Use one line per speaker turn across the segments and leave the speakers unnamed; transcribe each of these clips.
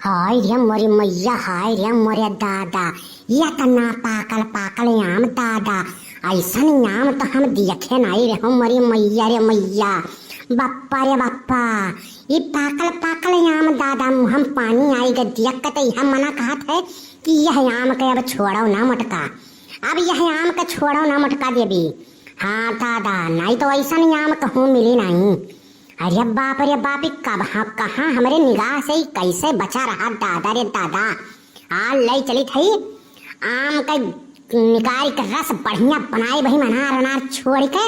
हाय रे मोरी मैया, हाय रे मोरे दादा, या तना पाकल पाकल आम दादा, ऐसा आम तो हम देखे नहीं रे हम मोरी मैया रे मैया, बाप्पा रे बाप्पा, ये पाकल पाकल आम दादा हम पानी आई गए देख के तो यह मना कहत है कि यह आम के अब छोड़ो ना मटका, अब यह आम का छोड़ो ना मटका देवी। हाँ दादा, नहीं तो ऐसा आम कहूँ मिली नहीं। अरे बाप रे बाप, कब हाँ कहाँ हमारे निगाह से ही कैसे बचा रहा दादा रे दादा। आ ले चली थी आम का निकाल के रस बढ़िया बनाई भाई, अनार अनार छोड़ के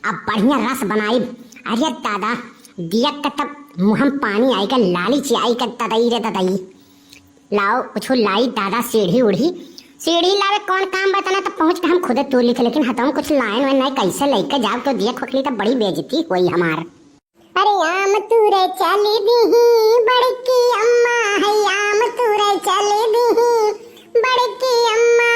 अब बढ़िया रस बनाई। अरे दादा देख के तब मुँह में पानी आई का, लाली ची आई का तदई रे तदई। लाओ कुछ लाई दादा, सीढ़ी उड़ी सीढ़ी लावे कौन काम बताना, तो पहुँच के हम खुद तोड़ लिखे, लेकिन हताऊँ कुछ लाइन वाइन नहीं कैसे लेके जाओ तो दिया खोखली तो बड़ी बेइज्जती हुई हमार।
अरे आम तूरे चली दीही बड़की अम्मा है, आम तूरे चली दीही बड़की अम्मा।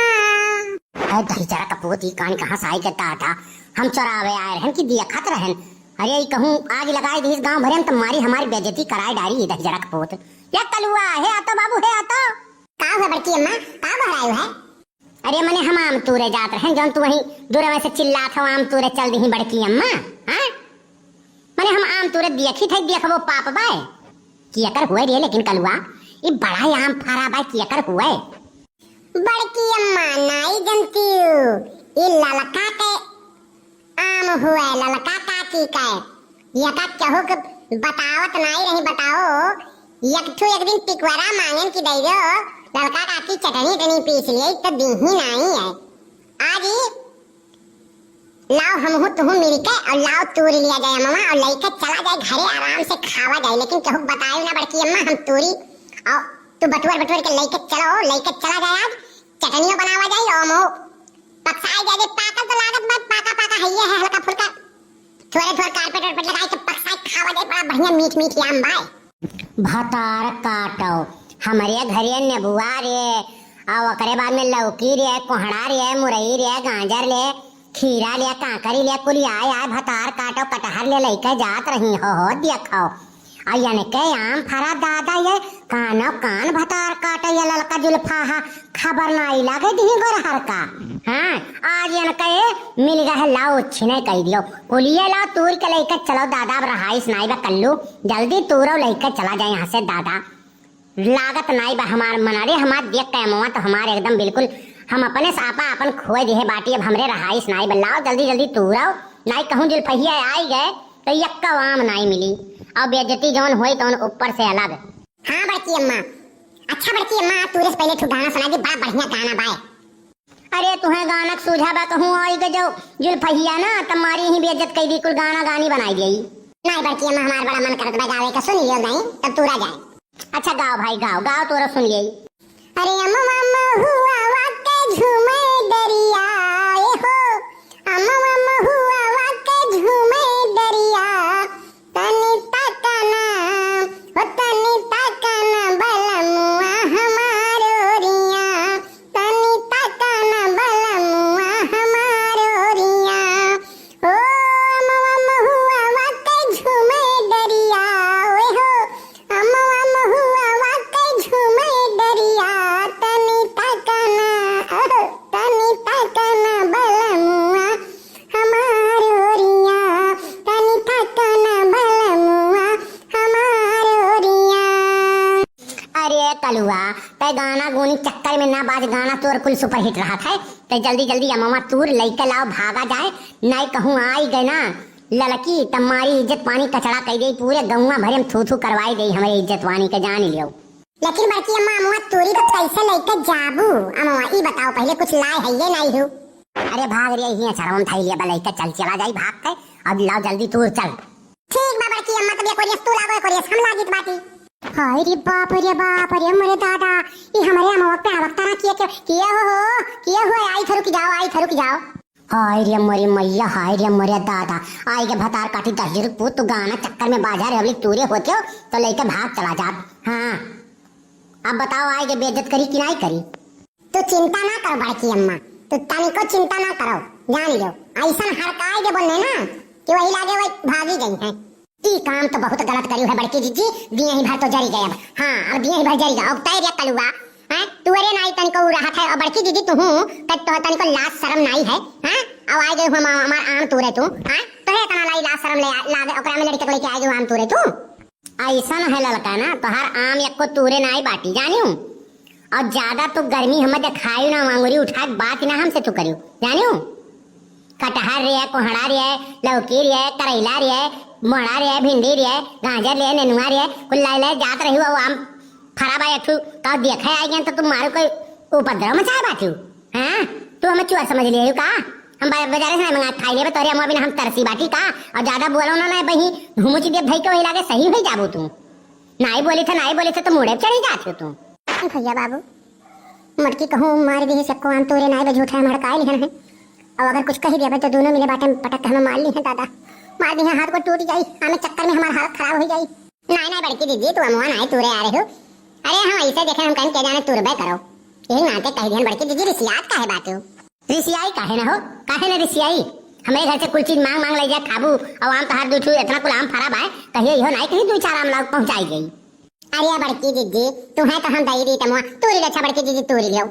है दहीजरा कपूती कान कहाँ से आई के दादा, हम चौरावे आए रहन कि दिया खत रहन। अरे कहूँ आग लगाई दी गांव भरे तुम्हारी हमारी बेइज्जती कराई डारी दहीजरा कपूत। या कलुआ है आतो बाबू है आतो।
का है बड़की अम्मा, का भरायो है?
अरे मने हम आम तूरे जात रहन, जौन तू वहीं दूर में से चिल्लात हो आम तूरे चल दीही बड़की अम्मा। हां मने हम आम तूरे देखी थे, देखबो पाप बाय किया कर हुए रे, लेकिन कलुआ ये बड़ा आम फरा बाय किया कर हुए।
बड़की अम्मा नहीं जानती ये ललका के आम हुए, ललका काकी का ये का कहू के बतावत नहीं रही, बताओ एक दिन टिकवरा मांगन की दई दो, ललका काकी चटनी टनी पीस लिए तो दीही नहीं है। आज लाओ हम हो तुम मिलके और लाओ तूरी लिया जाए मामा और लेके चला जाए घरे, आराम से खावा जाए। लेकिन कहू बतायो ना बड़की अम्मा, हम तूरी और तू बटुर बटुर के लेके चला जाए, आज चटनियों बनावा जाए और मो पकाई जाए। पाकल तो लागत मत, पाका पाका है ये है हल्का फुल्का, थोड़े थोड़े कारपेट वरपेट लगाई के पकाई खावा जाए, बड़ा बढ़िया मीठ मीठ आम बाय।
भतार काटो हमारे घरे नेबुआ रे, और ओकरे बाद में लौकी रे, कोहड़ा रे, मुरई रे, गाजर ले, खीरा ले, काकरी ले, कुली आए आए भतार काटो कटहर ले लेके जात रही हो देखो। और यानी के आम फरा दादा ये कानो कान भतार काटे ये ललका जुल्फा हा, खबर नहीं लगे दी गोरहर का। हाँ आज यानी के मिल गए, लाओ छिने कह दियो, कुलिए लाओ तूर के लेके चलो दादा, अब रहाइस नहीं बा कल्लू, जल्दी तूरो लेके चला जाए यहाँ से दादा, लागत नहीं बा हमार मना रे, हमार देख के मुआ तो हमारे एकदम बिल्कुल हम अपने सापा अपन खोए दिए बाटी, अब हमरे रहाइस नहीं बल्लाओ, जल्दी जल्दी तूराओ, नहीं कहूँ जुल्फिया आई गए तो यक्का आम नहीं मिली, और बेइज्जती जौन हुई तो ऊपर से अलग।
हाँ बड़की अम्मा, अच्छा बड़की अम्मा तूरे से पहले तू गाना सुना दी, बड़ा बढ़िया गाना बाय।
अरे तुम्हें गाना सूझा बा कहूँ आई गए जो जुल्फिया ना तुम्हारी ही बेइज्जत कर दी, कुल गाना गानी बनाई गई।
नहीं बड़की अम्मा हमारा बड़ा मन करता है गावे का, सुन लियो नहीं तब तूरा जाए।
अच्छा गाओ भाई गाओ गाओ, तोरा सुन गई।
अरे अम्मा हुआ वाके झूमे दरिया हो, अम्मा हुआ वाके झूमे दरिया, तनी तकना हो तनी तकना बलमुआ हमारो रिया, तनी तकना बलमुआ हमारो रिया हो, अम्मा हुआ वाके झूमे दरिया हो, अम्मा हुआ वाके झूमे दरिया, तनी तकना बलमुआ हमारो रिया, तनी तकना बलमुआ हमारो रिया।
अरे कलुआ ते गाना गुनी चक्कर में ना बाज, गाना तोर कुल सुपर हिट रहा था, ते जल्दी जल्दी अम्मा तूर लेके लाओ भागा जाए, नहीं कहूँ आई गए ना ललकी तुम्हारी इज्जत पानी कचड़ा कह दे, पूरे गौवा भरे में थू थू करवाई दे हमारी इज्जत पानी के, जान लियो।
लेकिन बड़की अम्मा अम्मा तूरी को कैसे लेके जाबू अम्मा, ई बताओ पहले कुछ लाए है ये नहीं हो?
अरे भाग रे ही चरम थाई लिया बलई के चल चला जाई भाग के, अब लाओ जल्दी तू चल।
ठीक बा बड़की अम्मा, तब ये कोरियस तू लागो कोरियस हम लागित बाटी। हाय रे बाप रे मेरे दादा, ये हमारे अम्मा पे आवकता ना किए हो आई थरुक जाओ।
हाय रे मोरी मैया, हाय रे मोरे दादा, आई के भतार काटी 10 रुपये तू गाना चक्कर में बाजार है तूरे होते हो तो लेके भाग चला जा। हाँ अब बताओ आई के बेइज्जत करी कि नहीं करी?
तू चिंता ना करो बड़की अम्मा, तू तनिको चिंता ना करो, जान लो ऐसा हड़काए के बोलने ना कि वही लागे वही भागी गई है। ई काम तो बहुत गलत करी है बड़की जीजी, दिए ही भर तो जरी गए अब। हाँ अब दिए ही भर जरी गए अब तय रे कलुआ हैं तुअरे नाई तनिको रहा था और बड़की दीदी तू तो तनिको लाज शर्म नाई है हैं अब आ गए हम हमार आम तुरे तू हैं तो है तना लाई लाज शर्म ले लागे ओकरा में लड़के लेके आ गए आम तुरे तू
ऐसा न है ललका ना तोहार आम एको तूरे नाई बाटी जानियो और ज्यादा तो गर्मी हम देखायु ना मांगुरी उठा बात ना हमसे तू करियो जानियो कटहर रे कोहड़ा रे लौकी रे करेला रे मोड़ा रे भिंडी रे गाजर रे नेनुआ रे कुल ले जात रही वो आम खराब आया तू तो देखे आ गया तो तुम मारो कोई उपद्रव मचाए बाटू हैं तू हमें चुआ समझ लियो का हम बाजार से मंगा खाई लेबे तोरे हम अभी हम तरसी बाटी का और ज्यादा बोलो ना बही घुमुची दे भाई के वही लागे सही हो जाबो तू नाई बोली थे तो मुड़े चढ़ी जाती तू
भैया बाबू मटकी कहूँ मार दी सबको आम तोरे नाई झूठा हमारे काय लिखन है और अगर कुछ कही दिया तो दोनों मिले बाटे पटक हमें मार ली है दादा मार दी है हाथ को टूट जाई हमें चक्कर में हमारा हालत खराब हो जाई नहीं बड़की दीदी तू अमुआ नहीं तुरे आ रहे हो अरे हम ऐसे देखे हम कहीं के जाने तुरबे करो यही नाते कह दिया बड़की दीदी रिसियात काहे बात हो
रिसियाई काहे ना हो काहे ना रिसियाई हमारे घर से कुल चीज मांग ले जा खाबू और आम तो हाथ दूठू इतना कुल आम खराब है कहिए यो नहीं कहीं दो चार आम लाग पहुंचाई गई
अरे बड़की दीदी तू है तो हम दई दी तमुआ तूरी अच्छा बड़की दीदी तूरी लो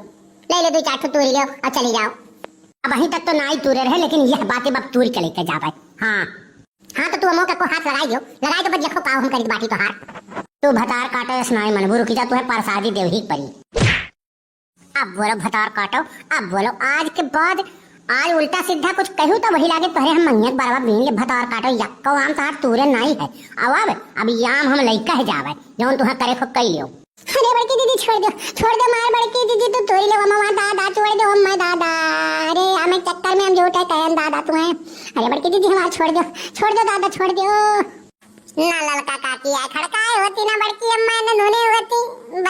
ले लो दो चार ठो तूरी लो और चली जाओ
अब अभी तक तो नाई तुरे रहे लेकिन यह बातें बब तूर के लेके जावे हाँ
हाँ तो तू अमो को हाथ लगाई दो बस देखो पाओ हम करी बाटी तो हाथ
तू भतार काटो सुनाई मनबू रुकी जा तू है प्रसादी देवही परी अब बोलो भतार काटो अब बोलो आज के बाद आज उल्टा सीधा कुछ कहूँ तो वही लागे तोहरे हम मंगत बराबर बीन ले भतार काटो यक्को आम तार तूरे नहीं है अब याम हम लइका है जावे जौन तुहा करे खो कई लियो
अरे बड़की दीदी छोड़ दो मार बड़की दीदी तू तोरी ले मम्मा दादा छोड़ दो अम्मा दादा अरे हमें चक्कर में हम झूठे कहन दादा तू है अरे बड़की दीदी हमारा छोड़ दो दादा छोड़ दो ना ललका काकी है खड़काए होती ना बड़की अम्मा ने धोने होती